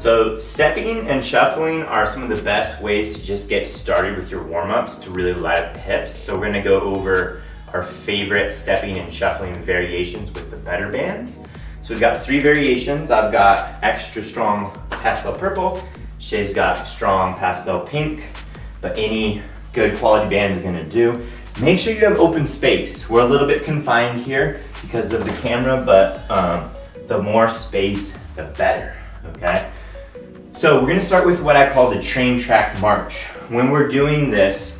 So stepping and shuffling are some of the best ways to just get started with your warm-ups to really light up the hips. So we're gonna go over our favorite stepping and shuffling variations with the better bands. So we've got 3 variations. I've got extra strong pastel purple, Shay's got strong pastel pink, but any good quality band is gonna do. Make sure you have open space. We're a little bit confined here because of the camera, but the more space, the better, okay? So we're gonna start with what I call the train track march. When we're doing this,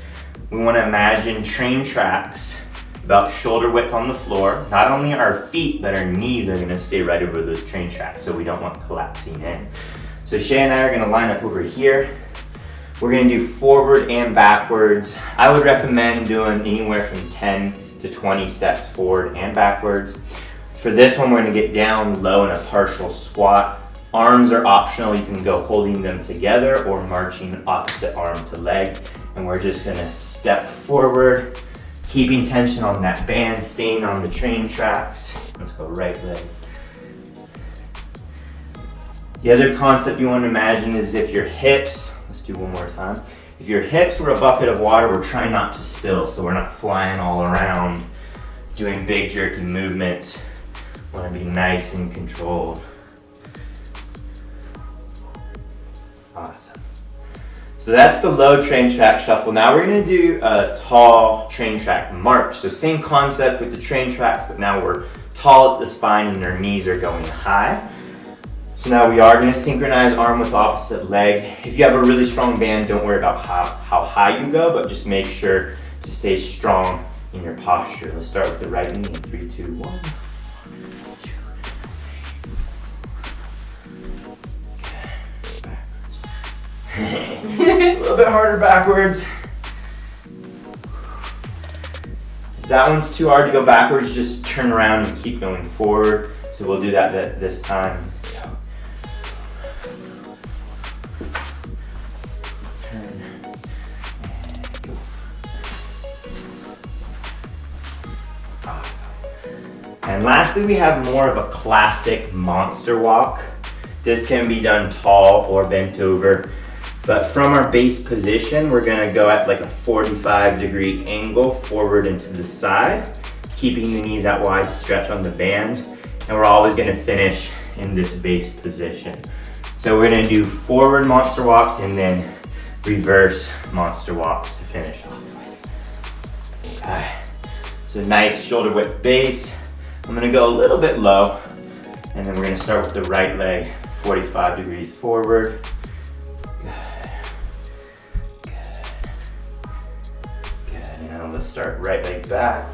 we wanna imagine train tracks about shoulder width on the floor. Not only our feet, but our knees are gonna stay right over those train tracks, so we don't want collapsing in. So Shay and I are gonna line up over here. We're gonna do forward and backwards. I would recommend doing anywhere from 10 to 20 steps forward and backwards. For this one, we're gonna get down low in a partial squat. Arms are optional. You can go holding them together or marching opposite arm to leg. And we're just gonna step forward, keeping tension on that band, staying on the train tracks. Let's go right leg. The other concept you want to imagine is if your hips, let's do one more time. If your hips were a bucket of water, we're trying not to spill, so we're not flying all around, doing big jerky movements. Want to be nice and controlled. Awesome. So that's the low train track shuffle. Now we're gonna do a tall train track march. So same concept with the train tracks, but now we're tall at the spine and our knees are going high. So now we are gonna synchronize arm with opposite leg. If you have a really strong band, don't worry about how high you go, but just make sure to stay strong in your posture. Let's start with the right knee in 3, 2, 1. A little bit harder backwards. If that one's too hard to go backwards, just turn around and keep going forward. So we'll do that this time. Let's go. Turn and go. Awesome. And lastly, we have more of a classic monster walk. This can be done tall or bent over. But from our base position, we're gonna go at like a 45-degree angle forward and to the side, keeping the knees out wide, stretch on the band, and we're always gonna finish in this base position. So we're gonna do forward monster walks and then reverse monster walks to finish off with. Okay, so nice shoulder width base. I'm gonna go a little bit low, and then we're gonna start with the right leg, 45 degrees forward. Let's start right leg back.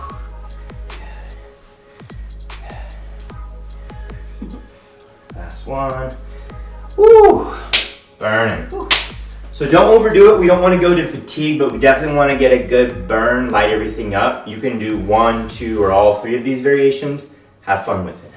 Last one. Woo! Burning. So don't overdo it. We don't want to go to fatigue, but we definitely want to get a good burn, light everything up. You can do 1, 2, or all 3 of these variations. Have fun with it.